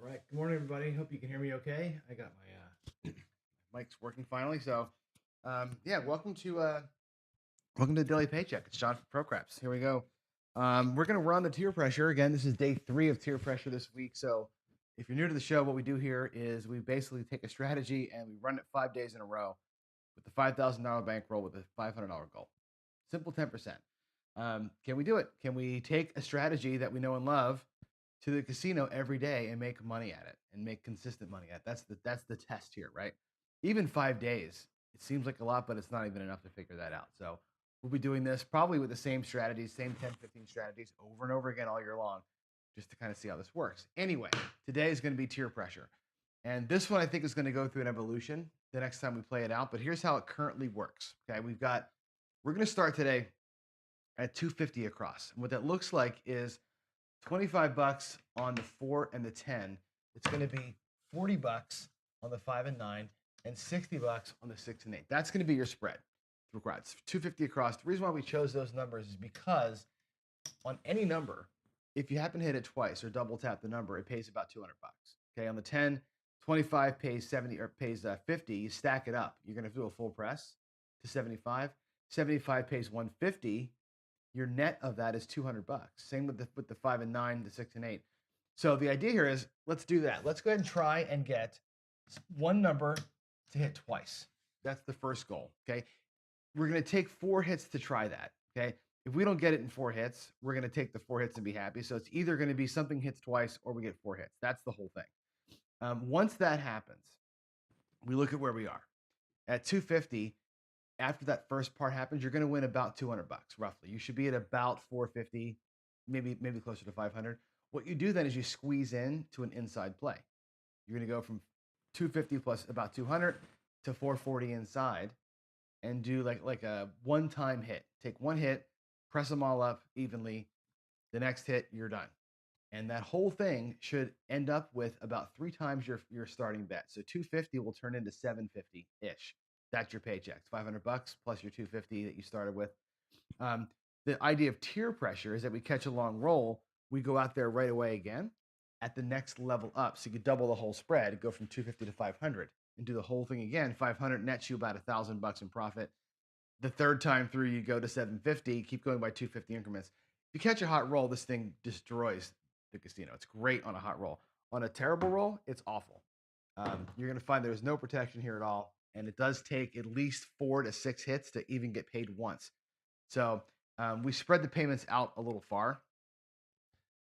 All right. Good morning, everybody. Hope you can hear me okay. I got my mic's working finally. So, yeah, welcome to the Daily Paycheck. It's John from Crapsee. Here we go. We're gonna run the tier pressure again. This is day 3 of tier pressure this week. So, if you're new to the show, what we do here is we basically take a strategy and we run it 5 days in a row with the $5,000 bankroll with a $500 goal. Simple 10%. Can we do it? Can we take a strategy that we know and love to the casino every day and make money at it and make consistent money at it? That's the test here, right? Even 5 days, it seems like a lot, but it's not even enough to figure that out. So we'll be doing this probably with the same strategies, same 10, 15 strategies over and over again all year long, just to kind of see how this works. Anyway, today is going to be tier pressure. And this one I think is going to go through an evolution the next time we play it out. But here's how it currently works. Okay, we're going to start today at 250 across. And what that looks like is 25 bucks on the 4 and the 10. It's going to be 40 bucks on the 5 and 9 and 60 bucks on the 6 and 8. That's going to be your spread. It's 250 across. The reason why we chose those numbers is because on any number, if you happen to hit it twice or double tap the number, it pays about 200 bucks. Okay, on the 10, 25 pays 70 or pays 50. You stack it up. You're going to do a full press to 75. 75 pays 150. Your net of that is 200 bucks. Same with the 5 and 9, the 6 and 8. So the idea here is let's do that. Let's go ahead and try and get one number to hit twice. That's the first goal. Okay. We're going to take 4 hits to try that. Okay. If we don't get it in 4 hits, we're going to take the 4 hits and be happy. So it's either going to be something hits twice or we get 4 hits. That's the whole thing. Once that happens, we look at where we are at 250. After that first part happens, you're going to win about 200 bucks roughly. You should be at about 450, maybe closer to 500. What you do then is you squeeze in to an inside play. You're going to go from 250 plus about 200 to 440 inside and do like a one-time hit. Take one hit, press them all up evenly. The next hit, you're done. And that whole thing should end up with about 3 times your starting bet. So 250 will turn into 750-ish. That's your paycheck. It's 500 bucks plus your 250 that you started with. The idea of tier pressure is that we catch a long roll, we go out there right away again at the next level up. So you could double the whole spread, go from 250 to 500 and do the whole thing again. 500 nets you about $1,000 in profit. The third time through, you go to 750, keep going by 250 increments. If you catch a hot roll, this thing destroys the casino. It's great on a hot roll. On a terrible roll, it's awful. You're going to find there's no protection here at all. And it does take at least 4 to 6 hits to even get paid once. So we spread the payments out a little far.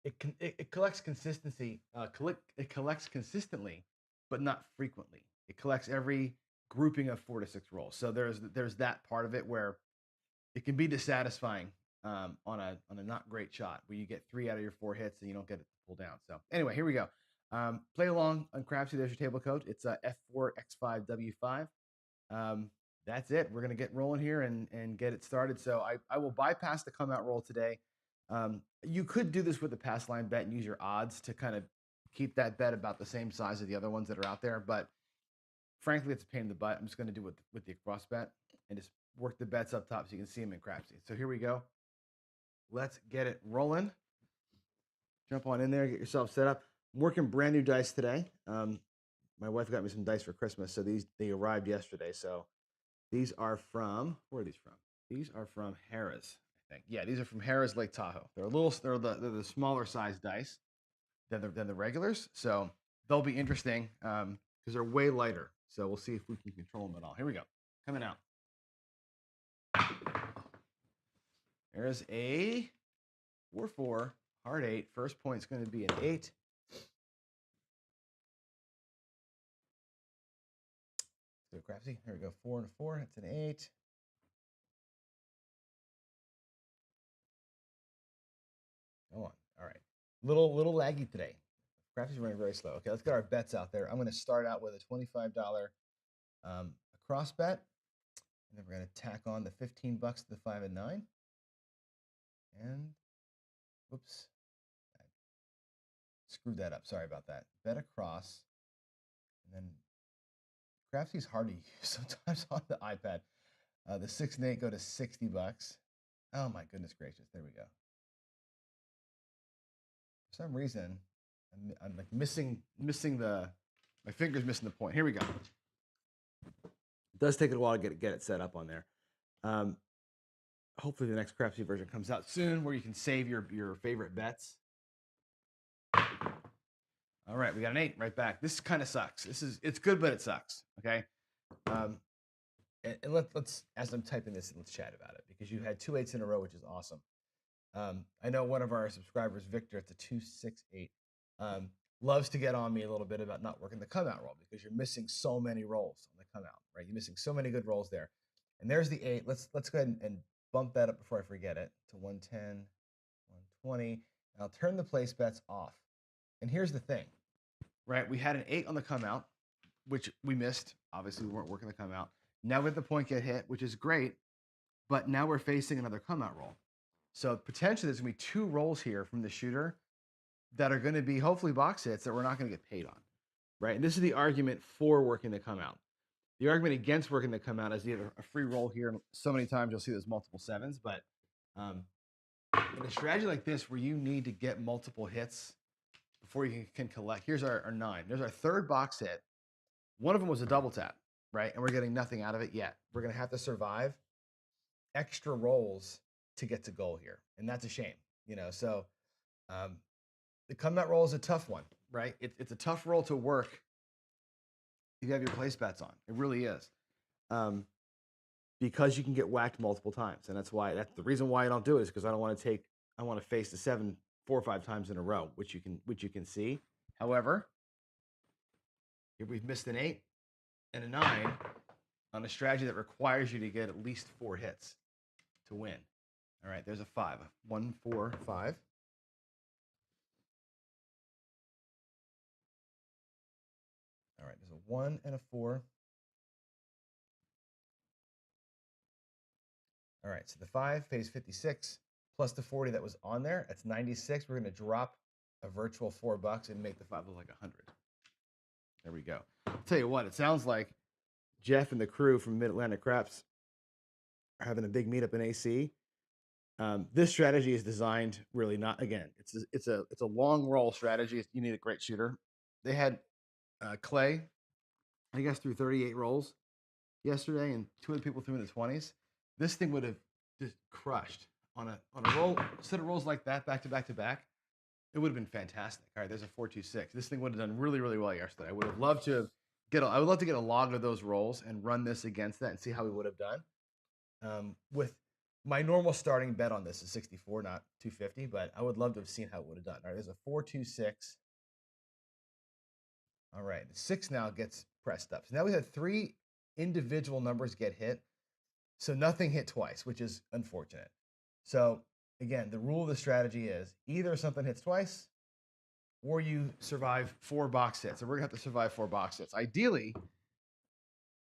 It collects consistency. It collects consistently, but not frequently. It collects every grouping of 4 to 6 rolls. So there's that part of it where it can be dissatisfying on a not great shot where you get 3 out of your 4 hits and you don't get it to pull down. So anyway, here we go. Play along on Crapsee. There's your table code. It's F4X5W5. That's it. We're gonna get rolling here and get it started. So I will bypass the come out roll today. You could do this with a pass line bet and use your odds to kind of keep that bet about the same size of the other ones that are out there. But frankly, it's a pain in the butt. I'm just going to do it with the across bet and just work the bets up top so you can see them in Crapsee. So here we go. Let's get it rolling. Jump on in there, get yourself set up. I'm working brand new dice today. My wife got me some dice for Christmas, so they arrived yesterday. So these are from, where are these from? These are from Harrah's, I think. Yeah, these are from Harrah's Lake Tahoe. They're the smaller size dice than the regulars, so they'll be interesting because they're way lighter. So we'll see if we can control them at all. Here we go, coming out. There's a 4-4 hard 8. First point's going to be an 8. So Crapsee. Here we go. 4 and a 4. It's an 8. Come on. All right. Little laggy today. Crapsee's running very slow. Okay, let's get our bets out there. I'm going to start out with a $25 across bet, and then we're going to tack on the 15 bucks to the 5 and 9. And whoops, I screwed that up. Sorry about that. Bet across, and then Crapsee's hard to use sometimes on the iPad. The 6 and 8 go to 60 bucks. Oh my goodness gracious! There we go. For some reason, I'm like missing my finger's missing the point. Here we go. It does take a while to get it set up on there. Hopefully the next Crapsee version comes out soon where you can save your favorite bets. All right, we got an 8 right back. This kind of sucks. It's good, but it sucks. Okay. And let's as I'm typing this, let's chat about it because you had 2 8s in a row, which is awesome. I know one of our subscribers, Victor, it's a 268, loves to get on me a little bit about not working the come out roll because you're missing so many rolls on the come out, right? You're missing so many good rolls there. And there's the 8. Let's go ahead and bump that up before I forget it to 110, 120. And I'll turn the place bets off. And here's the thing, right? We had an 8 on the come out, which we missed. Obviously, we weren't working the come out. Now we have the point get hit, which is great, but now we're facing another come out roll. So potentially there's going to be 2 rolls here from the shooter that are going to be hopefully box hits that we're not going to get paid on, right? And this is the argument for working the come out. The argument against working the come out is you have a free roll here. And so many times you'll see there's multiple 7s, but in a strategy like this where you need to get multiple hits before you can collect, here's our 9. There's our 3rd box hit. One of them was a double tap, right? And we're getting nothing out of it yet. We're going to have to survive extra rolls to get to goal here. And that's a shame, you know? So the come out roll is a tough one, right? It's a tough roll to work. You have your place bets on. It really is. Because you can get whacked multiple times. And that's the reason why I don't do it is because I want to face the 7 4 or 5 times in a row, which you can see. However, here we've missed an 8 and a 9 on a strategy that requires you to get at least 4 hits to win. All right, there's a 5. 1, 4, 5. All right, there's a 1 and a 4. All right, so the 5 pays 56 plus the 40 that was on there. That's 96. We're going to drop a virtual $4 and make the 5 look like 100. There we go. I'll tell you what, it sounds like Jeff and the crew from Mid-Atlantic Craps are having a big meetup in AC. This strategy is designed really not, again, it's a long roll strategy. You need a great shooter. They had Clay, I guess, threw 38 rolls yesterday, and 2 other people threw in the 20s. This thing would have just crushed on a roll, set of rolls like that, back to back to back. It would have been fantastic. All right, there's a 4-2-6. This thing would have done really, really well yesterday. I would have loved to I would love to get a log of those rolls and run this against that and see how we would have done. With my normal starting bet on this is 64, not 250, but I would love to have seen how it would have done. All right, there's a 4-2-6. All right, the 6 now gets pressed up. So now we had 3 individual numbers get hit. So nothing hit twice, which is unfortunate. So again, the rule of the strategy is either something hits twice or you survive 4 box hits. So we're going to have to survive 4 box hits. Ideally,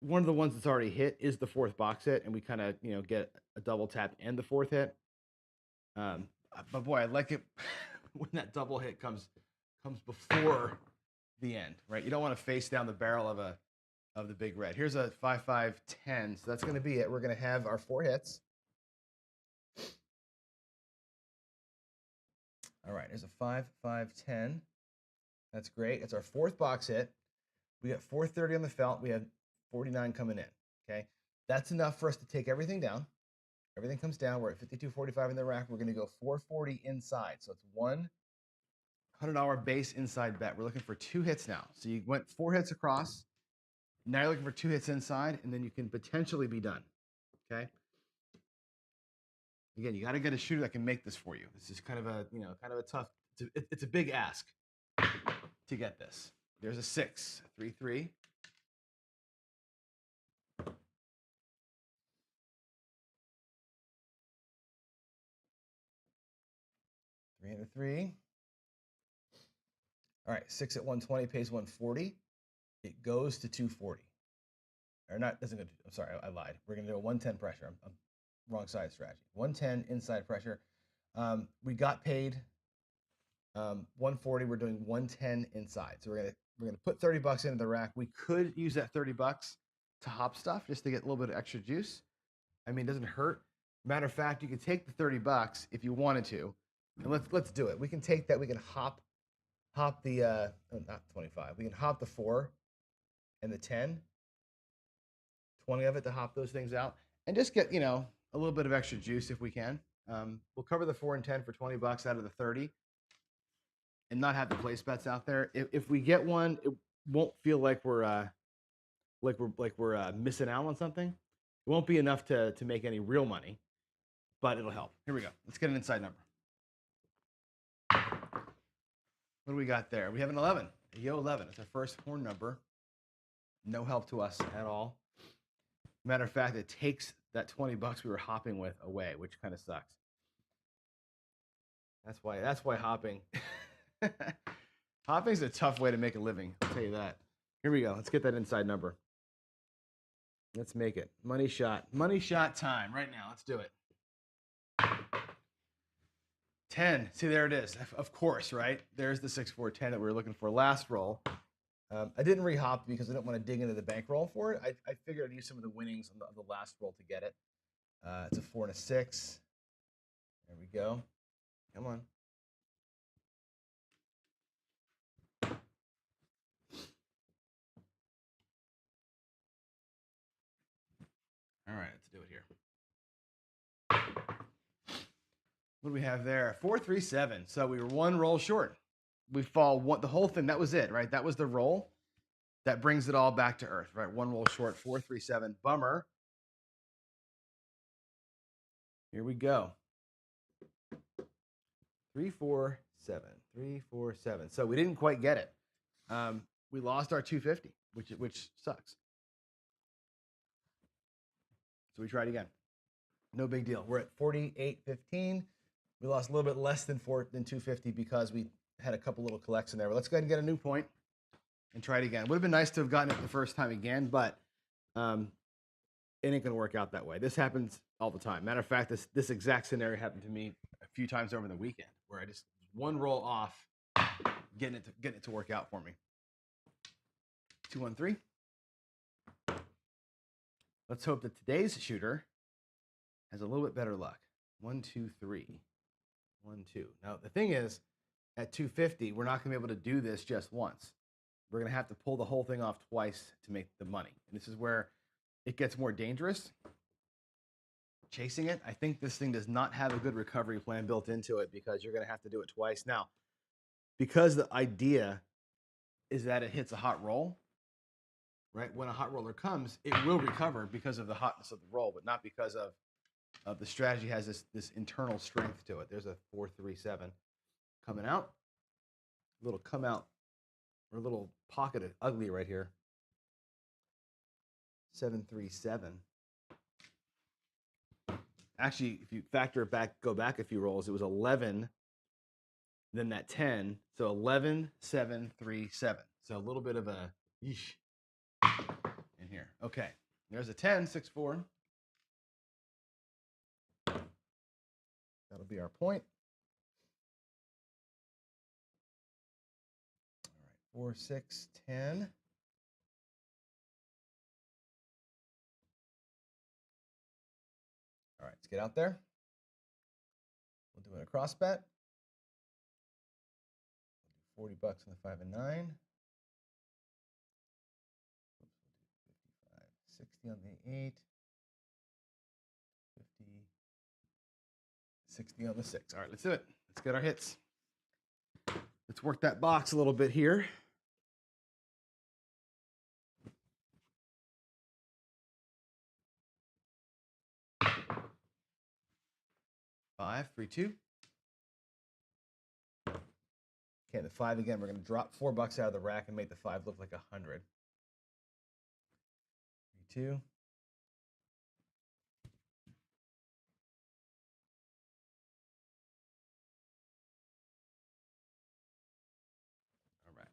one of the ones that's already hit is the 4th box hit, and we kind of, get a double tap and the 4th hit. But boy, I like it when that double hit comes before the end, right? You don't want to face down the barrel of the big red. Here's a 5-5-10. So that's going to be it. We're going to have our 4 hits. All right, there's a 5-5-10. That's great. It's our 4th box hit. We got 430 on the felt. We have 49 coming in. Okay, that's enough for us to take everything down. Everything comes down. We're at 52.45 in the rack. We're going to go 440 inside. So it's $100 base inside bet. We're looking for 2 hits now. So you went 4 hits across. Now you're looking for 2 hits inside, and then you can potentially be done. Okay. Again, you got to get a shooter that can make this for you. This is kind of a tough. It's a big ask to get this. There's a 6, 3-3. And a 3. All right, 6 at 120 pays 140. It goes to 240. Or not, doesn't go to, I'm sorry, I lied. We're going to do a 110 pressure. I'm wrong side strategy. 110 inside pressure. We got paid 140. We're doing 110 inside. So we're gonna put $30 into the rack. We could use that $30 to hop stuff just to get a little bit of extra juice. I mean, it doesn't hurt. Matter of fact, you could take the $30 if you wanted to, and let's do it. We can take that. We can hop hop the not 25. We can hop the 4 and the 10, 20 of it to hop those things out and just get, a little bit of extra juice if we can. We'll cover the 4 and 10 for $20 out of the 30 and not have the place bets out there. If we get one, it won't feel like we're missing out on something. It won't be enough to make any real money, but it'll help. Here we go. Let's get an inside number. What do we got there? We have an 11. A Yo 11. It's our first horn number. No help to us at all. Matter of fact, it takes that $20 we were hopping with away, which kind of sucks. That's why hopping. Hopping's a tough way to make a living. I'll tell you that. Here we go. Let's get that inside number. Let's make it. Money shot. Money shot time right now. Let's do it. 10. See, there it is. Of course, right? There's the 6, 4, 10 that we were looking for last roll. I didn't re-hop because I didn't want to dig into the bankroll for it. I figured I'd use some of the winnings on the last roll to get it. It's a 4 and a 6. There we go. Come on. All right, let's do it here. What do we have there? 4, 3, 7. So we were one roll short. We fall the whole thing. That was it, right? That was the roll. That brings it all back to earth, right? One roll short, 4, 3, 7. Bummer. Here we go. 3, 4, 7. 3, 4, 7. So we didn't quite get it. We lost our 250, which sucks. So we tried again. No big deal. We're at 48.15. We lost a little bit less than 250 because we had a couple little collects in there. But let's go ahead and get a new point and try it again. Would have been nice to have gotten it the first time again, but it ain't gonna work out that way. This happens all the time. Matter of fact, this exact scenario happened to me a few times over the weekend, where I just one roll off, getting it to work out for me. 2, 1, 3. Let's hope that today's shooter has a little bit better luck. 1, 2, 3. 1, 2. Now the thing is, at 250, we're not gonna be able to do this just once. We're gonna have to pull the whole thing off twice to make the money. And this is where it gets more dangerous. Chasing it, I think this thing does not have a good recovery plan built into it because you're gonna have to do it twice. Now, because the idea is that it hits a hot roll, right? When a hot roller comes, it will recover because of the hotness of the roll, but not because of the strategy has this internal strength to it. There's a 4, 3, 7 coming out. A little come out or a little pocket of ugly right here. 7, 3, 7. Actually, if you factor it back, go back a few rolls, it was 11, then that 10. So 11, 7, 3, 7. So a little bit of a yeesh in here. Okay, there's a 10, 6, 4. That'll be our point. All right, 4, 6, 10. All right, let's get out there. We'll do it a cross bet. We'll do $40 on the 5 and 9. 55, 60 on the 8. 50, 60 on the 6. All right, let's do it. Let's get our hits. Let's work that box a little bit here. Five, 3, 2. Okay, the 5 again. We're going to drop $4 out of the rack and make the 5 look like 100. 3, 2. All right.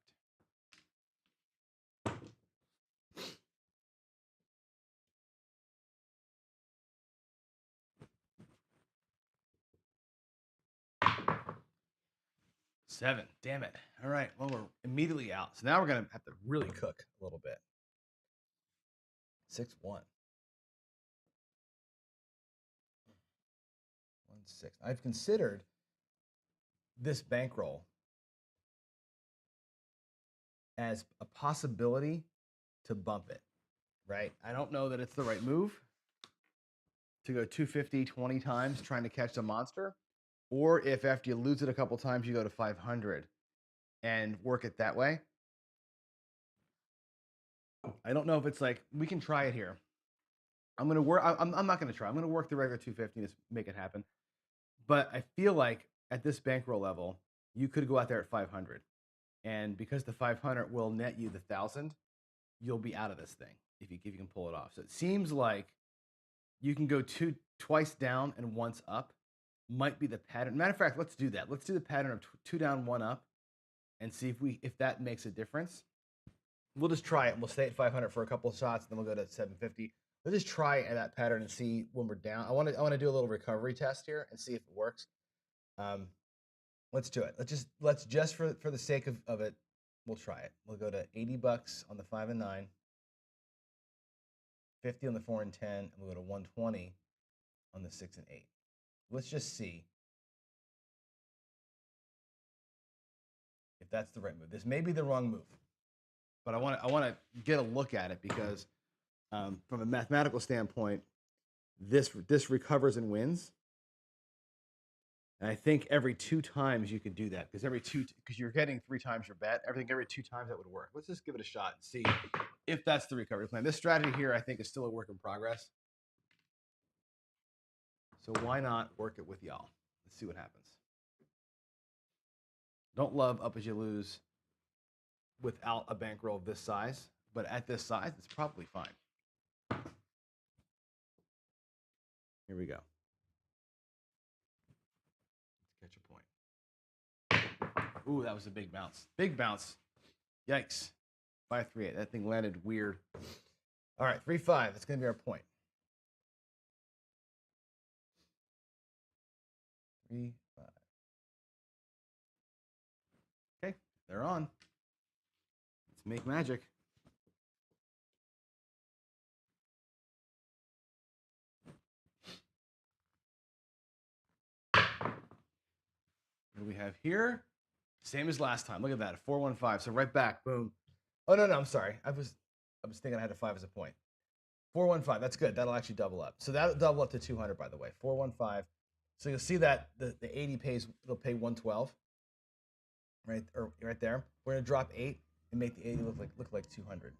Seven. Damn it. All right. Well, we're immediately out. So now we're going to have to really cook a little bit. 6, 1. 1, 6. I've considered this bankroll as a possibility to bump it, right? I don't know that it's the right move to go 250 20 times trying to catch the monster, or if after you lose it a couple times, you go to 500 and work it that way. I don't know if it's like, we can try it here. I'm going to work. I'm not going to try. I'm going to work the regular 250 to make it happen. But I feel like at this bankroll level, you could go out there at 500. And because the 500 will net you the 1,000, you'll be out of this thing if you can pull it off. So it seems like you can go twice down and once up. Might be the pattern. Matter of fact, let's do that. Let's do the pattern of 2 down, 1 up, and see if that makes a difference. We'll just try it. We'll stay at 500 for a couple of shots, then we'll go to 750. Let's just try that pattern and see when we're down. I want to do a little recovery test here and see if it works. Let's do it. Let's just for the sake of it, we'll try it. We'll go to $80 on the 5 and 9, 50 on the 4 and 10, and we'll go to 120 on the 6 and 8. Let's just see if that's the right move. This may be the wrong move, but I want to get a look at it because from a mathematical standpoint, this recovers and wins. And I think every 2 times you could do that because you're getting 3 times your bet. I think every 2 times that would work. Let's just give it a shot and see if that's the recovery plan. This strategy here, I think, is still a work in progress. So why not work it with y'all? Let's see what happens. Don't love up as you lose without a bankroll of this size, but at this size, it's probably fine. Here we go. Let's catch a point. Ooh, that was a big bounce. Big bounce. Yikes. 5-3-8. That thing landed weird. All right, 3-5. That's going to be our point. 3-5. Okay, they're on. Let's make magic. What do we have here? Same as last time. Look at that, 4-1-5. So right back, boom. Oh no, I'm sorry. I was thinking I had a 5 as a point. 4-1-5. That's good. That'll actually double up. So that'll double up to 200, by the way. 4-1-5. So you'll see that the 80 pays. It'll pay 112. Right there. We're gonna drop 8 and make the 80 look like 200.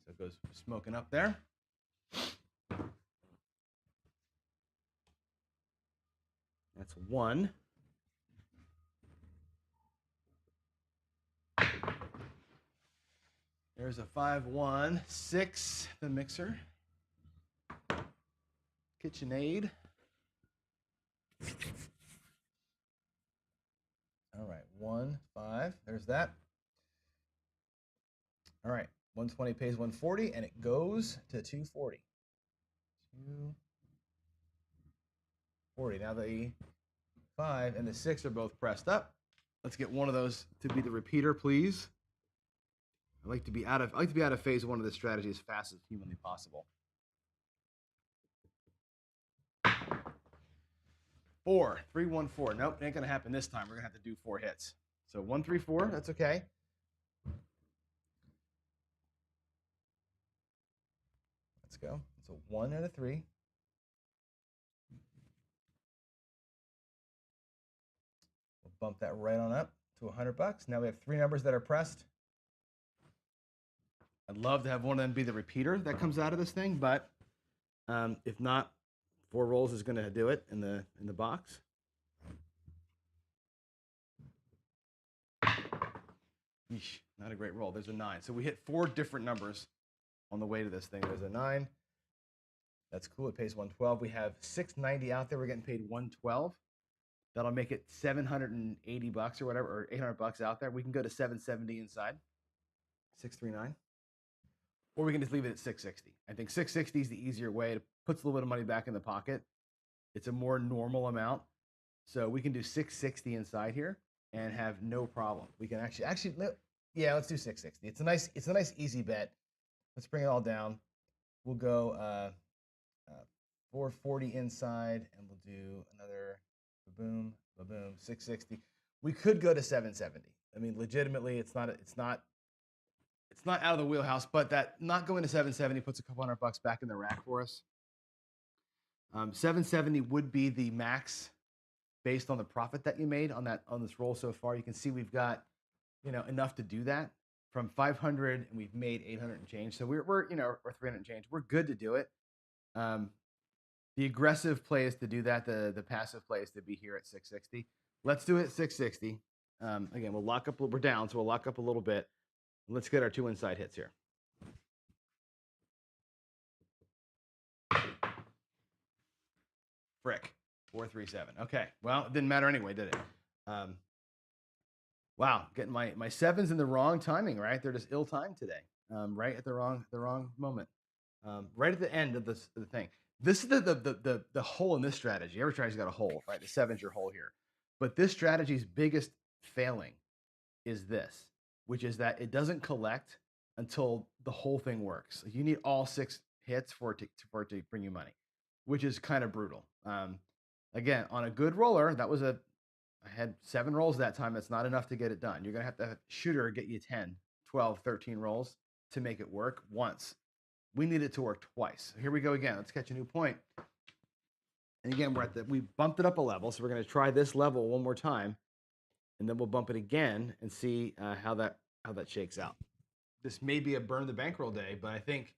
So it goes smoking up there. That's 1. There's a 5-1-6. The mixer. KitchenAid. All right, 1-5. There's that. All right, 120 pays 140, and it goes to 240. 240. Now the 5 and the 6 are both pressed up. Let's get one of those to be the repeater, please. I like to be out of phase 1 of this strategy as fast as humanly possible. 4, 3-1-4. Nope, it ain't gonna happen this time. We're gonna have to do 4 hits. So 1-3-4. That's okay. Let's go. It's a 1 and a 3. We'll bump that right on up to $100. Now we have 3 numbers that are pressed. I'd love to have one of them be the repeater that comes out of this thing, but if not, 4 rolls is going to do it in the box. Yeesh, not a great roll. There's a 9. So we hit 4 different numbers on the way to this thing. There's a 9. That's cool. It pays 112. We have 690 out there. We're getting paid 112. That'll make it $780 or whatever, or $800 out there. We can go to 770 inside. 639. Or we can just leave it at 660. I think 660 is the easier way. It puts a little bit of money back in the pocket. It's a more normal amount. So we can do 660 inside here and have no problem. We can actually, yeah, let's do 660. It's a nice easy bet. Let's bring it all down. We'll go 440 inside, and we'll do another boom, boom, 660. We could go to 770. I mean, legitimately, it's not out of the wheelhouse, but that not going to 770 puts a couple $100 back in the rack for us. 770 would be the max based on the profit that you made on this roll so far. You can see we've got, enough to do that from 500, and we've made 800 and change. So we're or 300 and change. We're good to do it. The aggressive play is to do that. The passive play is to be here at 660. Let's do it at 660. Again, we'll lock up. We're down, so we'll lock up a little bit. Let's get our 2 inside hits here. Frick. 437. Okay. Well, it didn't matter anyway, did it? Wow, getting my sevens in the wrong timing, right? They're just ill-timed today. Right at the wrong moment. Right at the end of the thing. This is the hole in this strategy. Every strategy's got a hole, right? The seven's your hole here. But this strategy's biggest failing is this, which is that it doesn't collect until the whole thing works. You need all 6 hits for it to bring you money, which is kind of brutal. Again, on a good roller, I had 7 rolls that time. That's not enough to get it done. You're going to have to shooter get you 10, 12, 13 rolls to make it work once. We need it to work twice. Here we go again. Let's catch a new point. And again, we bumped it up a level. So we're going to try this level one more time, and then we'll bump it again and see how that shakes out. This may be a burn the bankroll day, but I think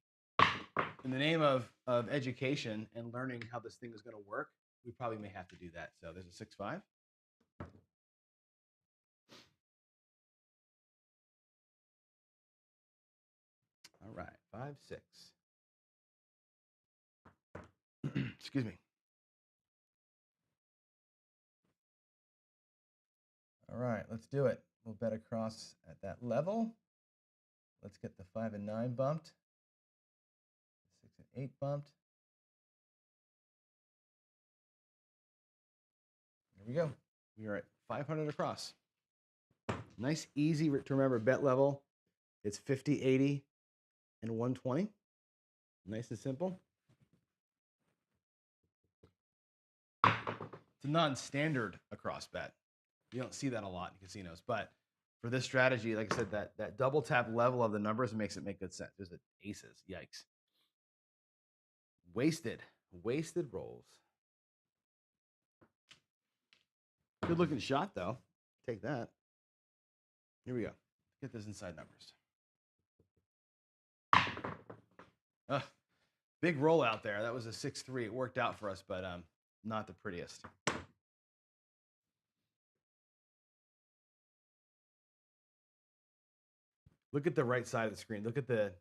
in the name of education and learning how this thing is going to work, we probably may have to do that. So there's a 6-5. All right, 5-6. Excuse me. All right, let's do it. We'll bet across at that level. Let's get the 5 and 9 bumped. 6 and 8 bumped. There we go. We are at 500 across. Nice, easy to remember bet level. It's 50, 80, and 120. Nice and simple. It's a non-standard across bet. You don't see that a lot in casinos, but for this strategy, like I said, that double tap level of the numbers makes it make good sense. There's the aces. Yikes. Wasted rolls. Good looking shot though. Take that. Here we go. Get those inside numbers. Big roll out there. That was a 6-3. It worked out for us, but not the prettiest. Look at the right side of the screen. Look at the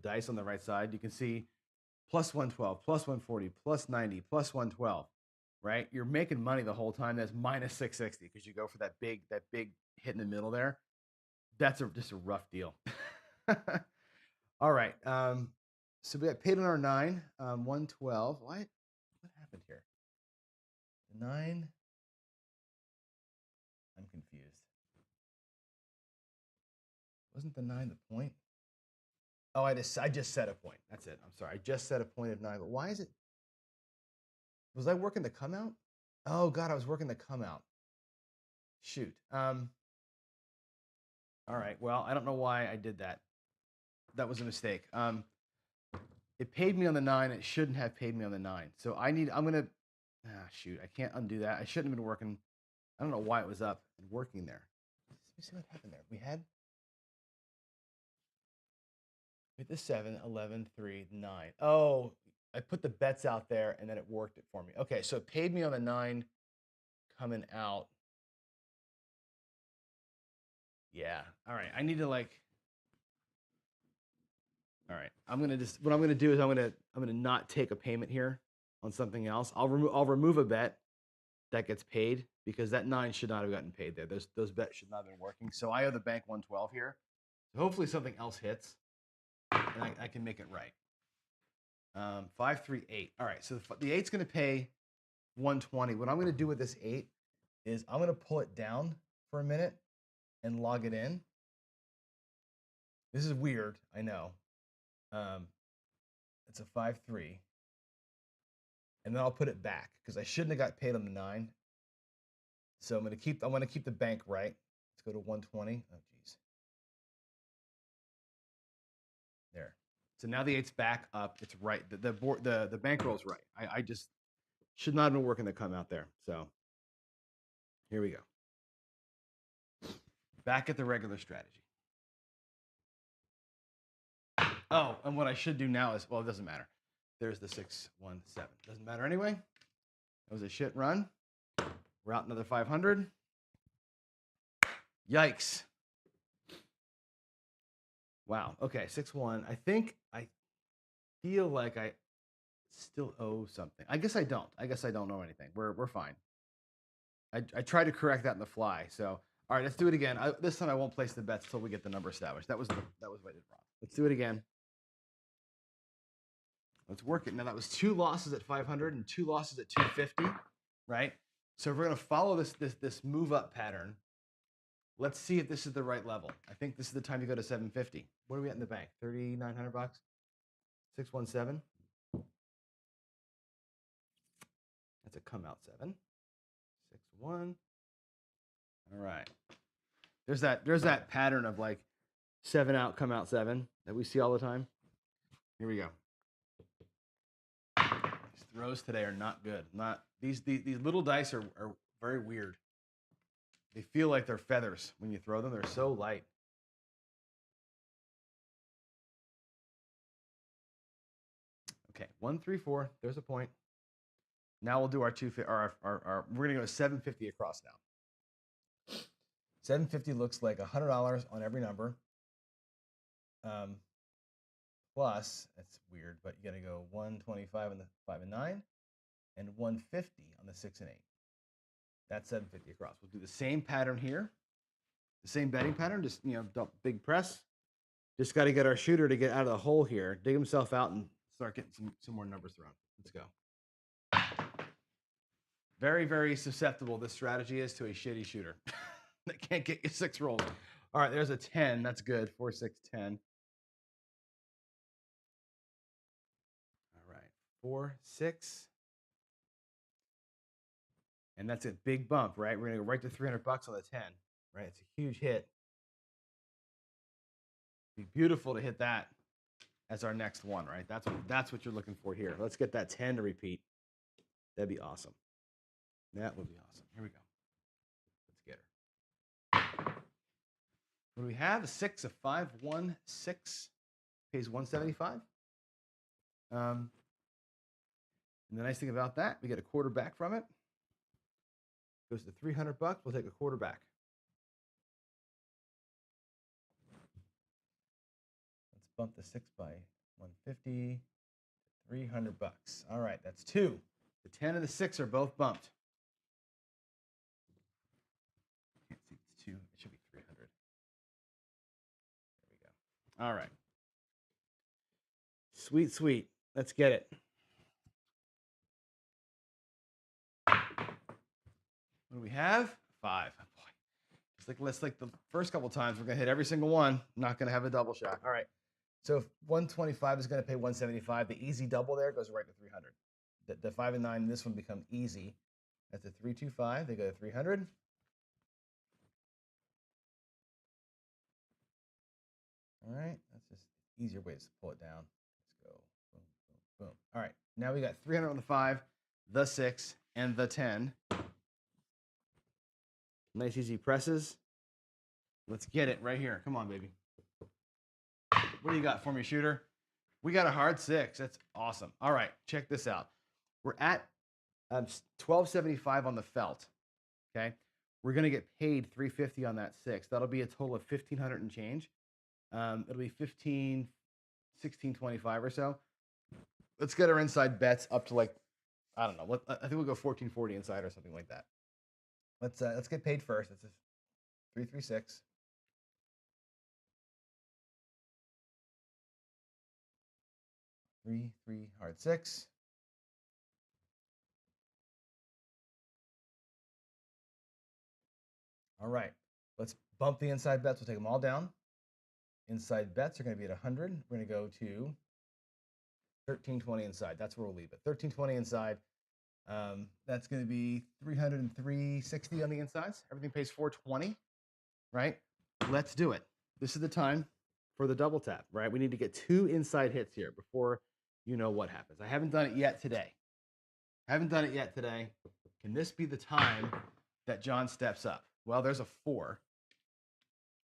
dice on the right side. You can see plus 112, plus 140, plus 90, plus 112. Right? You're making money the whole time. That's minus 660 because you go for that big hit in the middle there. That's just a rough deal. All right. So we got paid on our 9, 112. What happened here? 9. I'm confused. Wasn't the 9 the point? Oh, I just set a point. That's it. I'm sorry. I just set a point of 9. But why is it? Was I working the come out? Oh God, I was working the come out. Shoot. All right. Well, I don't know why I did that. That was a mistake. It paid me on the 9. It shouldn't have paid me on the 9. So I'm gonna. Shoot. I can't undo that. I shouldn't have been working. I don't know why it was up and working there. Let me see what happened there. We had the 7, 11, 3, 9. Oh, I put the bets out there and then it worked it for me. Okay, so it paid me on the 9 coming out. Yeah. All right. I need to all right. What I'm gonna do is I'm gonna not take a payment here on something else. I'll remove a bet that gets paid because that 9 should not have gotten paid there. Those bets should not have been working. So I owe the bank 112 here. So hopefully something else hits and I can make it right. 5, 3, 8. All right. So the 8's gonna pay 120. What I'm gonna do with this 8 is I'm gonna pull it down for a minute and log it in. This is weird, I know. It's a 5-3. And then I'll put it back because I shouldn't have got paid on the 9. So I'm gonna keep the bank right. It's go to 120. Oh, geez. There. So now the 8's back up. It's right. The bankroll's right. I just should not have been working to come out there. So here we go. Back at the regular strategy. Oh, and what I should do now is, well, it doesn't matter. There's the 617. Doesn't matter anyway. That was a shit run. We're out another 500. Yikes. Wow. Okay, 6-1. I feel like I still owe something. I guess I don't. I guess I don't know anything. We're fine. I tried to correct that in the fly. So, all right, let's do it again. This time I won't place the bets until we get the number established. That was what I did wrong. Let's do it again. Let's work it. Now that was 2 losses at 500 and 2 losses at 250, right? So if we're going to follow this move up pattern, let's see if this is the right level. I think this is the time to go to 750. What are we at in the bank? 3,900 bucks. 617. That's a come out 7. 6-1. All right. There's that pattern of like 7 out, come out 7 that we see all the time. Here we go. These throws today are not good. Not these little dice are very weird. They feel like they're feathers when you throw them. They're so light. Okay, 1, 3, 4. There's a point. Now we'll do our we're gonna go 750 across now. 750 looks like $100 on every number. Plus, that's weird, but you gotta go 125 on the 5 and 9, and 150 on the 6 and 8. That's 750 across. We'll do the same pattern here, the same betting pattern. Just big press. Just got to get our shooter to get out of the hole here, dig himself out, and start getting some more numbers thrown. Let's go. Very, very susceptible this strategy is to a shitty shooter that can't get you 6 rolls. All right, there's a 10. That's good. 4, 6, 10. All right, 4, 6. And that's a big bump, right? We're going to go right to 300 bucks on the 10, right? It's a huge hit. It'd be beautiful to hit that as our next one, right? That's what you're looking for here. Let's get that 10 to repeat. That'd be awesome. That would be awesome. Here we go. Let's get her. What do we have? A 6, a 5, 1, 6. Pays 175. And the nice thing about that, we get a quarter back from it. Goes to 300 bucks. We'll take a quarter back. Let's bump the 6 by 150. 300 bucks. All right, that's 2. The 10 and the 6 are both bumped. Can't see it's 2. It should be 300. There we go. All right. Sweet, sweet. Let's get it. What do we have? 5. Oh, boy. It's like the first couple times we're gonna hit every single one. I'm not gonna have a double shot. All right. So if 125 is gonna pay 175, the easy double there goes right to 300. The 5 and 9, this one become easy. That's a 325. They go to 300. All right. That's just easier ways to pull it down. Let's go. Boom, boom, boom. All right. Now we got 300 on the 5, the 6, and the 10. Nice easy presses. Let's get it right here. Come on, baby. What do you got for me, shooter? We got a hard 6. That's awesome. All right, check this out. We're at 1275 on the felt. Okay, we're gonna get paid 350 on that 6. That'll be a total of 1,500 and change. It'll be 1625 or so. Let's get our inside bets up to like, I don't know. I think we'll go 1440 inside or something like that. Let's get paid first. It's a 336. Three hard 6. All right, let's bump the inside bets. We'll take them all down. Inside bets are going to be at 100. We're going to go to 1320 inside. That's where we'll leave it. 1320 inside. That's going to be 303.60 on the insides. Everything pays 420. right? Let's do it. This is the time for the double tap, right? We need to get 2 inside hits here before you know what happens. I haven't done it yet today. Can this be the time that John steps up? Well, there's a 4.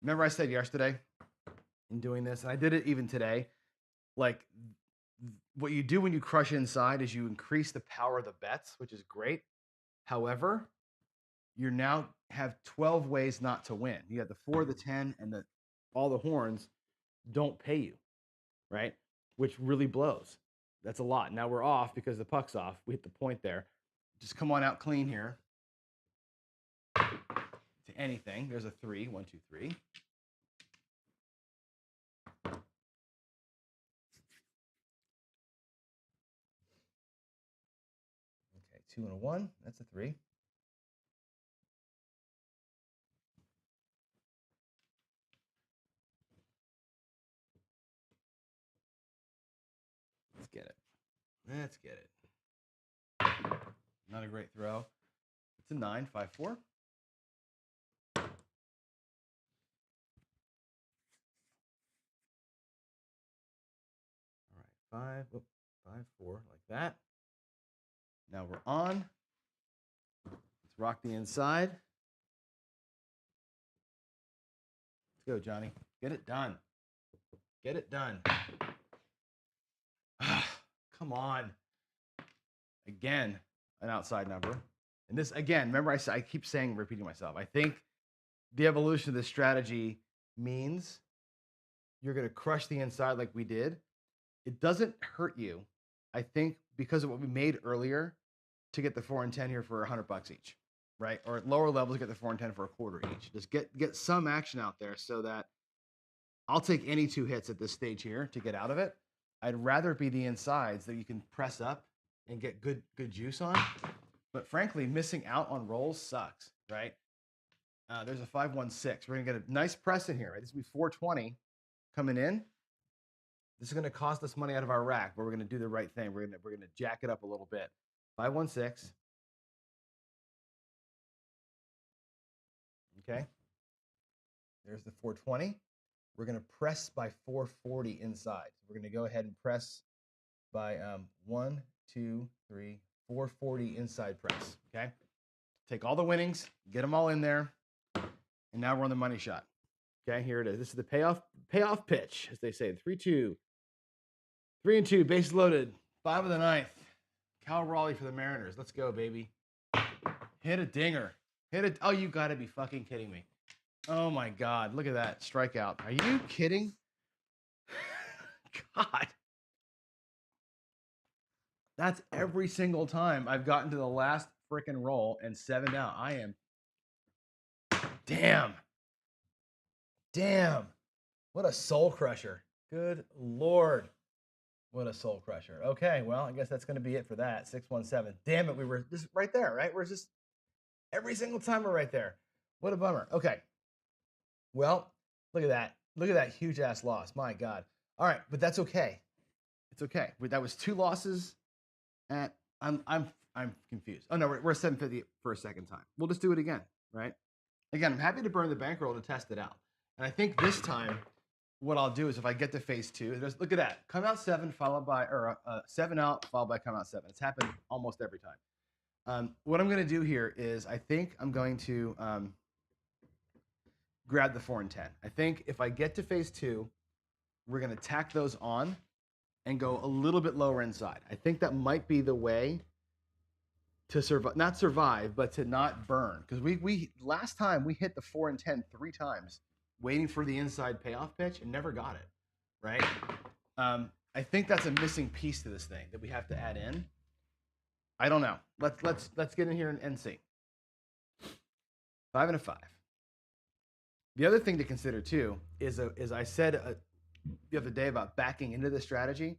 Remember I said yesterday in doing this, and I did it even today, like what you do when you crush inside is you increase the power of the bets, which is great. However, you now have 12 ways not to win. You have the 4, the 10, and all the horns don't pay you, right? Which really blows. That's a lot. Now we're off because the puck's off. We hit the point there. Just come on out clean here to anything. There's a 3. 1, 2, 3. Okay, 2 and a 1. That's a 3. Let's get it. Not a great throw. It's a 9. 5, 4. All right, 5, 5, 4, like that. Now we're on. Let's rock the inside. Let's go, Johnny. Get it done. Get it done. Come on. Again, an outside number. And this, again, remember I keep saying, repeating myself, I think the evolution of this strategy means you're going to crush the inside like we did. It doesn't hurt you, I think, because of what we made earlier, to get the 4 and 10 here for $100 each, right? Or at lower levels, get the 4 and 10 for a quarter each. Just get some action out there so that I'll take any 2 hits at this stage here to get out of it. I'd rather it be the insides that you can press up and get good juice on. But frankly, missing out on rolls sucks, right? There's a 5, 1, 6. We're gonna get a nice press in here, right? This will be 420 coming in. This is gonna cost us money out of our rack, but we're gonna do the right thing. We're gonna jack it up a little bit. 5, 1, 6. Okay. There's the 420. We're gonna press by 440 inside. So we're gonna go ahead and press by 1, 2, 3, 440 inside press. Okay. Take all the winnings, get them all in there, and now we're on the money shot. Okay, here it is. This is the payoff pitch, as they say. 3-2. 3 and 2, bases loaded. 5 of the 9th. Cal Raleigh for the Mariners. Let's go, baby. Hit a dinger. Hit it. Oh, you got to be fucking kidding me. Oh my God, look at that strikeout. Are you kidding? God. That's every single time I've gotten to the last freaking roll and 7 down. I am. Damn. What a soul crusher. Good Lord. What a soul crusher. Okay, well, I guess that's going to be it for that. 617. Damn it, we were just right there, right? We're just every single time we're right there. What a bummer. Okay. Well, look at that. Look at that huge ass loss. My God. All right, but that's okay. It's okay. That was 2 losses. And I'm confused. Oh no, we're 750 for a second time. We'll just do it again, right? Again, I'm happy to burn the bankroll to test it out. And I think this time, what I'll do is if I get to phase 2, look at that. Come out 7 followed by, or 7 out followed by come out 7. It's happened almost every time. What I'm going to do here is I think I'm going to grab the 4 and 10. I think if I get to phase 2, we're going to tack those on and go a little bit lower inside. I think that might be the way to survive, not survive, but to not burn. Because we last time we hit the 4 and 10 3 times, waiting for the inside payoff pitch and never got it, right? I think that's a missing piece to this thing that we have to add in. I don't know. Let's get in here and see. 5 and a 5. The other thing to consider too is I said the other day about backing into the strategy,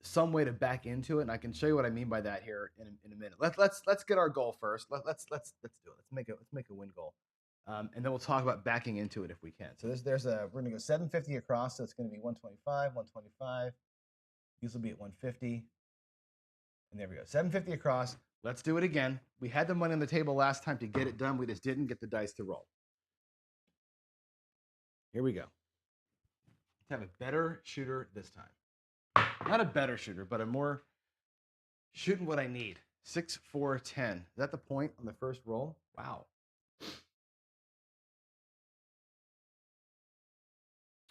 some way to back into it, and I can show you what I mean by that here in a minute. Let's get our goal first. Let's do it. Let's make a win goal, and then we'll talk about backing into it if we can. So we're gonna go 750 across, so it's gonna be 125, 125. These will be at 150, and there we go, 750 across. Let's do it again. We had the money on the table last time to get it done. We just didn't get the dice to roll. Here we go. Let's have a better shooter this time. Not a better shooter, but a more shooting what I need. 6, 4, 10. Is that the point on the first roll? Wow.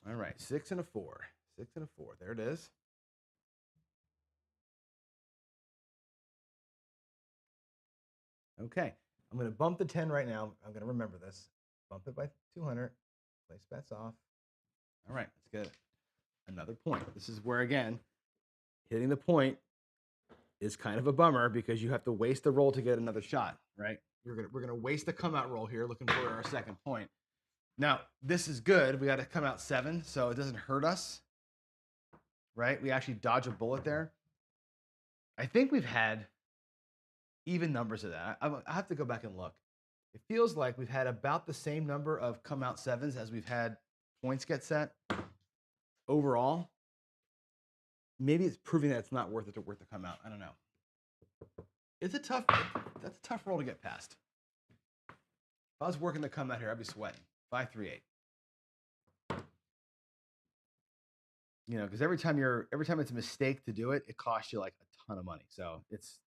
All right, 6 and a 4. 6 and a 4. There it is. Okay, I'm going to bump the 10 right now. I'm going to remember this. Bump it by 200. Place bets off. All right, let's get another point. This is where, again, hitting the point is kind of a bummer because you have to waste the roll to get another shot, right? We're gonna waste the come out roll here, looking for our second point. Now, this is good. We got to come out 7, so it doesn't hurt us, right? We actually dodge a bullet there. I think we've had even numbers of that. I have to go back and look. It feels like we've had about the same number of come out 7s as we've had points get set overall. Maybe it's proving that it's not worth it to come out. I don't know. That's a tough roll to get past. If I was working the come out here, I'd be sweating. 5, 3, 8. You know, because every time it's a mistake to do it, it costs you like a ton of money. So it's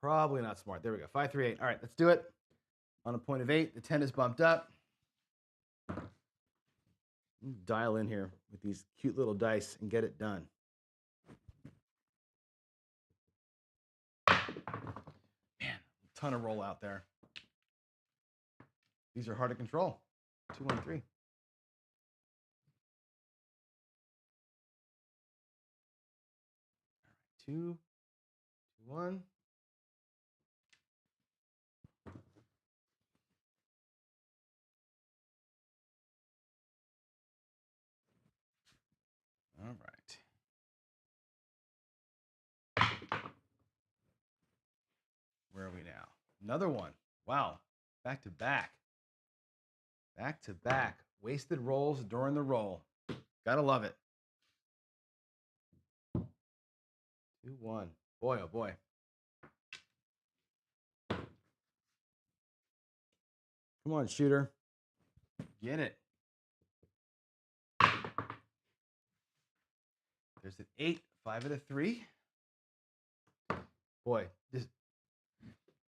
probably not smart. There we go. 5, 3, 8. All right, let's do it. On a point of 8, the 10 is bumped up. Dial in here with these cute little dice and get it done. Man, a ton of roll out there. These are hard to control. 2, 1, 3. 2, 1. All right. Where are we now? Another one. Wow. Back to back. Back to back. Wasted rolls during the roll. Gotta love it. 2, 1. Boy, oh boy. Come on, shooter. Get it. There's an 8, 5 and a 3. Boy, just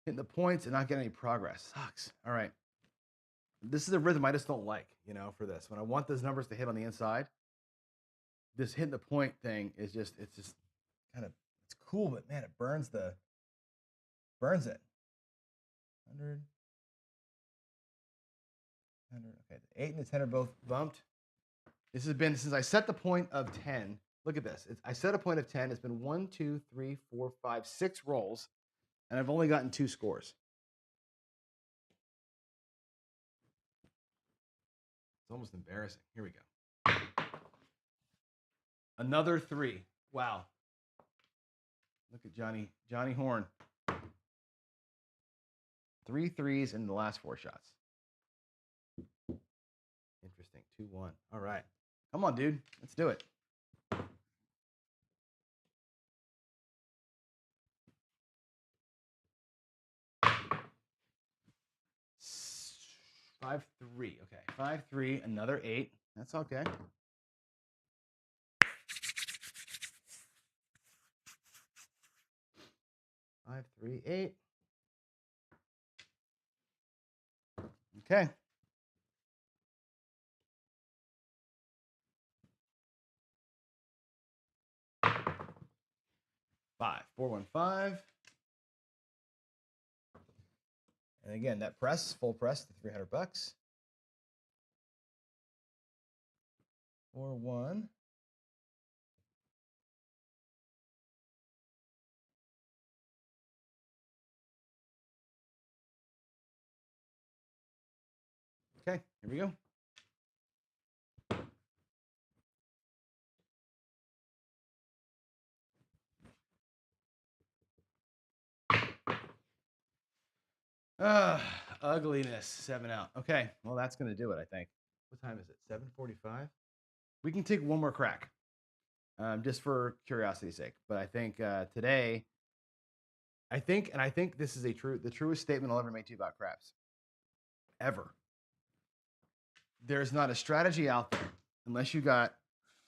hitting the points and not getting any progress. Sucks. All right. This is a rhythm I just don't like, for this. When I want those numbers to hit on the inside, this hitting the point thing is it's just kind of, it's cool, but man, it burns it. 100. Okay, the 8 and the 10 are both bumped. This has been, since I set the point of 10, look at this. I set a point of 10. It's been 1, 2, 3, 4, 5, 6 rolls, and I've only gotten 2 scores. It's almost embarrassing. Here we go. Another 3. Wow. Look at Johnny Horn. 3 threes in the last 4 shots. Interesting. 2, 1. All right. Come on, dude. Let's do it. Five, 3. Okay. 5, 3. Another 8. That's okay. 5, 3, 8. Okay. 5, 4, 1, 5. And again, that press, full press, the $300. 4, 1. Okay, here we go. Ugliness, 7 out. Okay, well, that's going to do it, I think. What time is it? 7:45? We can take one more crack, just for curiosity's sake. But I think today, I think this is the truest statement I'll ever make to you about craps. Ever. there's not a strategy out there unless you got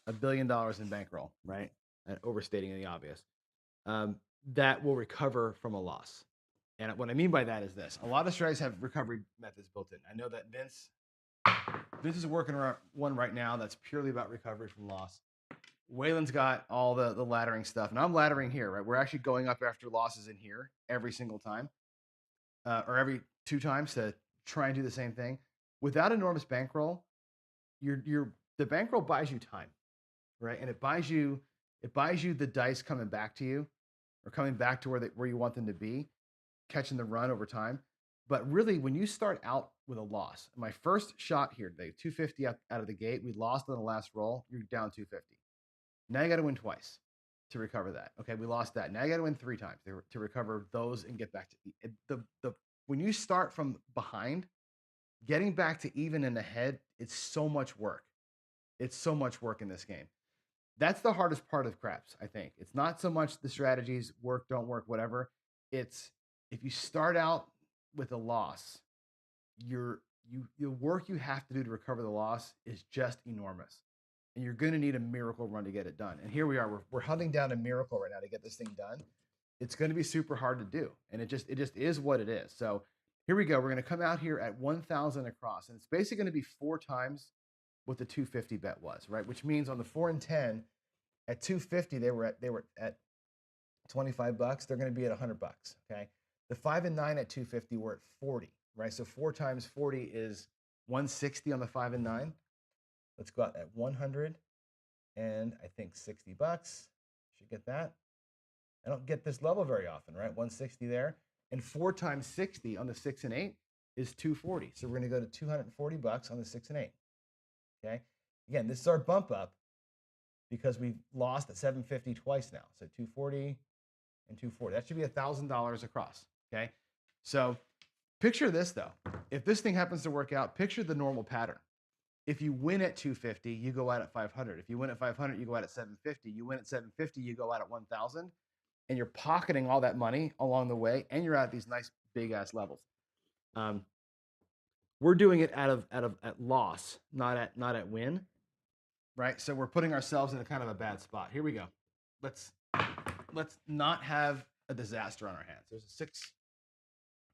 $1 billion in bankroll, right? Overstating the obvious, that will recover from a loss. And what I mean by that is this: a lot of strategies have recovery methods built in. I know that Vince is working on one right now that's purely about recovery from loss. Waylon's got all the laddering stuff, and I'm laddering here, right? We're actually going up after losses in here every single time, or every 2 times to try and do the same thing. Without enormous bankroll, the bankroll buys you time, right? And it buys you the dice coming back to you, or coming back to where you want them to be, catching the run over time. But really, when you start out with a loss, my first shot here today, 250 out of the gate, we lost on the last roll. You're down 250. Now you got to win twice to recover that. Okay, we lost that. Now you got to win 3 times to recover those and get back to the when you start from behind, getting back to even and ahead, it's so much work. It's so much work in this game. That's the hardest part of craps, I think. It's not so much the strategies work, don't work, whatever. It's if you start out with a loss, the work you have to do to recover the loss is just enormous. And you're going to need a miracle run to get it done. And here we are. We're hunting down a miracle right now to get this thing done. It's going to be super hard to do, and it just is what it is. So here we go. We're going to come out here at 1,000 across, and it's basically going to be 4 times what the 250 bet was, right? Which means on the 4 and 10 at 250 they were at $25. They're going to be at $100. Okay. The 5 and 9 at 250 were at 40, right? So 4 times 40 is 160 on the 5 and 9. Let's go out at 100 and I think $60. Should get that. I don't get this level very often, right? 160 there. And 4 times 60 on the 6 and 8 is 240. So we're going to go to $240 on the 6 and 8. Okay. Again, this is our bump up because we've lost at 750 twice now. So 240 and 240. That should be $1,000 across. Okay. So picture this though. If this thing happens to work out, picture the normal pattern. If you win at 250, you go out at 500. If you win at 500, you go out at 750. You win at 750, you go out at 1,000, and you're pocketing all that money along the way, and you're at these nice big ass levels. We're doing it at loss, not at win, right? So we're putting ourselves in a kind of a bad spot. Here we go. Let's not have a disaster on our hands. There's a 6,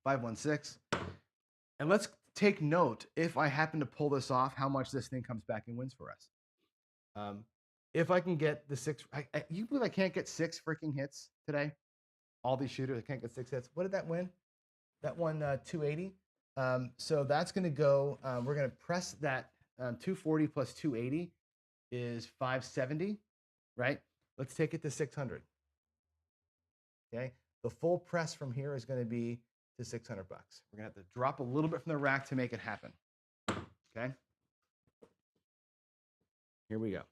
5, 1, 6, and let's take note, if I happen to pull this off, how much this thing comes back and wins for us. If I can get the 6, you believe I can't get 6 freaking hits today? All these shooters, I can't get 6 hits. What did that win? That won 280. So that's going to go, we're going to press that 240 plus 280 is 570, right? Let's take it to 600. Okay. The full press from here is going to be to $600. We're gonna have to drop a little bit from the rack to make it happen. Okay. Here we go.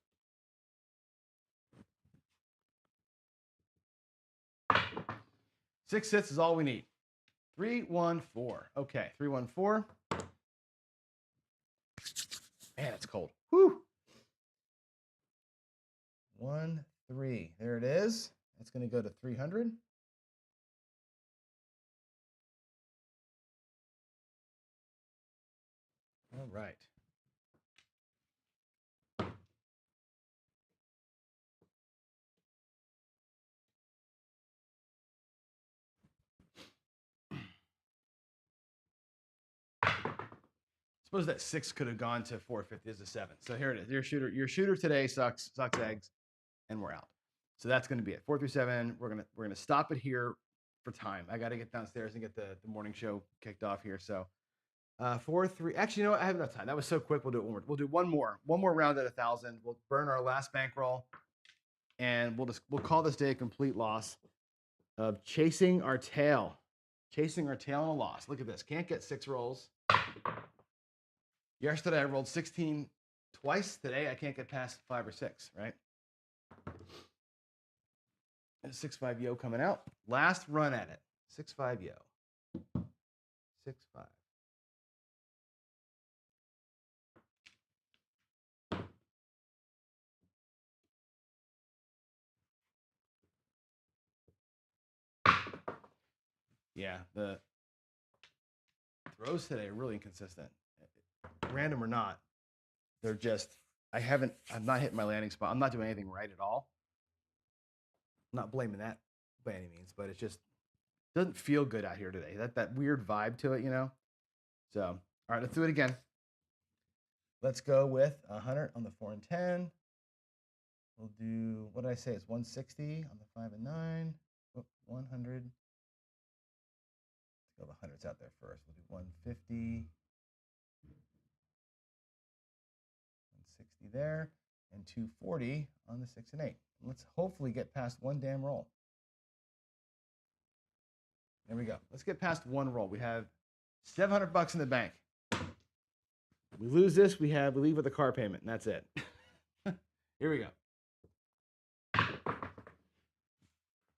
Six hits is all we need. 314. Okay, 314. Man, it's cold. Whew. 1, 3. There it is. That's gonna go to 300. All right. Suppose that 6 could have gone to 450 as a 7. So here it is. Your shooter today sucks eggs, and we're out. So that's going to be it. 4 through 7. We're gonna stop it here for time. I got to get downstairs and get the morning show kicked off here. So 4, 3. Actually, you know what? I have enough time. That was so quick. We'll do it one more. We'll do one more round at 1,000. We'll burn our last bankroll, and we'll call this day a complete loss of chasing our tail. Chasing our tail on a loss. Look at this. Can't get 6 rolls. Yesterday I rolled 16 twice. Today I can't get past 5 or 6, right? 6-5 yo coming out. Last run at it. 6-5 yo. 6-5. Yeah, the throws today are really inconsistent. Random or not, They're just, I'm not hitting my landing spot. I'm not doing anything right at all. I'm not blaming that by any means, but it just doesn't feel good out here today. That weird vibe to it, you know? So, all right, let's do it again. Let's go with 100 on the 4 and 10. We'll do, what did I say? It's 160 on the 5 and 9. 100. Let's go the hundreds out there first. We'll do 150. 160 there. And 240 on the 6 and 8. Let's hopefully get past one damn roll. There we go. Let's get past one roll. We have $700 in the bank. We lose this, we leave with a car payment, and that's it. Here we go.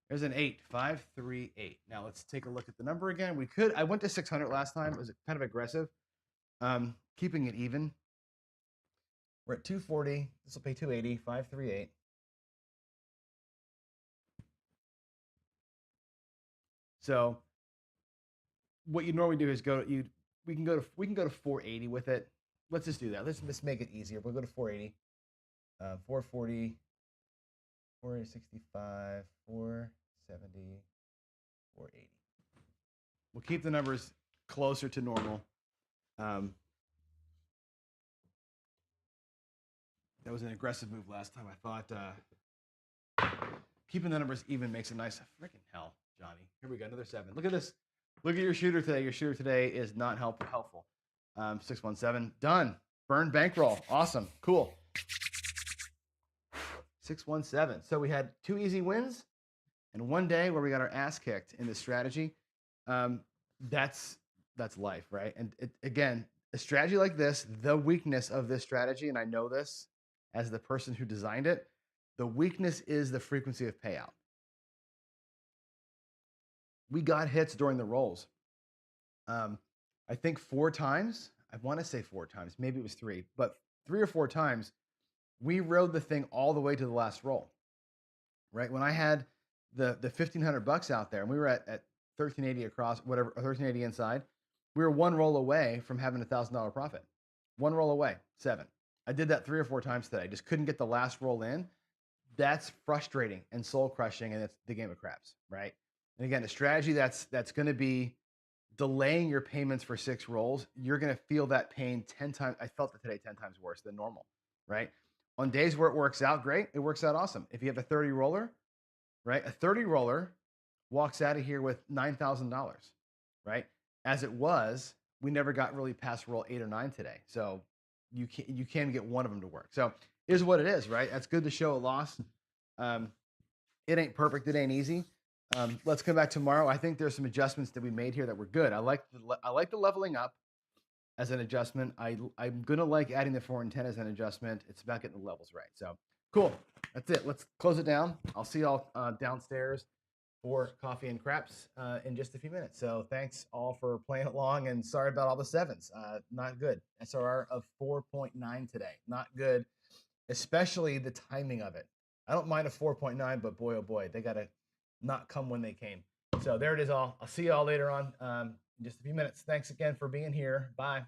There's an 8, 5, 3, 8. Now let's take a look at the number again. I went to 600 last time. It was kind of aggressive. Keeping it even. We're at 240. This will pay 280, 5, 3, 8. So what you normally do is we can go to 480 with it. Let's just do that. Let's make it easier. We'll go to 480, 440, 465, 470, 480. We'll keep the numbers closer to normal. That was an aggressive move last time. I thought keeping the numbers even makes a nice freaking hell, Johnny. Here we go, another 7. Look at this. Look at your shooter today. Your shooter today is not helpful. 617, done. Burn bankroll. Awesome. Cool. 617. So we had 2 easy wins and one day where we got our ass kicked in this strategy. That's life, right? And again, a strategy like this, the weakness of this strategy, and I know this as the person who designed it, the weakness is the frequency of payout. We got hits during the rolls. I think 4 times. I want to say 4 times. Maybe it was 3, but 3 or 4 times, we rode the thing all the way to the last roll. Right when I had the $1,500 out there, and we were at 1380 across, whatever, 1380 inside. We were 1 roll away from having $1,000 profit. 1 roll away, 7. I did that 3 or 4 times today. Just couldn't get the last roll in. That's frustrating and soul crushing, and it's the game of craps, right? And again, a strategy that's going to be delaying your payments for 6 rolls, you're going to feel that pain 10 times. I felt it today 10 times worse than normal, right? On days where it works out great, it works out awesome. If you have a 30 roller, right? A 30 roller walks out of here with $9,000, right? As it was, we never got really past roll 8 or 9 today. So you can get one of them to work. So it is what it is, right? That's good to show a loss. It ain't perfect. It ain't easy. Let's come back tomorrow. I think there's some adjustments that we made here that were good. I like the leveling up as an adjustment. I'm gonna like adding the 4 and 10 as an adjustment. It's about getting the levels right. So cool. That's it. Let's close it down. I'll see y'all downstairs for coffee and craps in just a few minutes. So thanks all for playing along, and sorry about all the 7s. Not good. SRR of 4.9 today. Not good, especially the timing of it. I don't mind a 4.9, but boy, oh boy, they got to not come when they came. So there it is all. I'll see you all later on in just a few minutes. Thanks again for being here. Bye.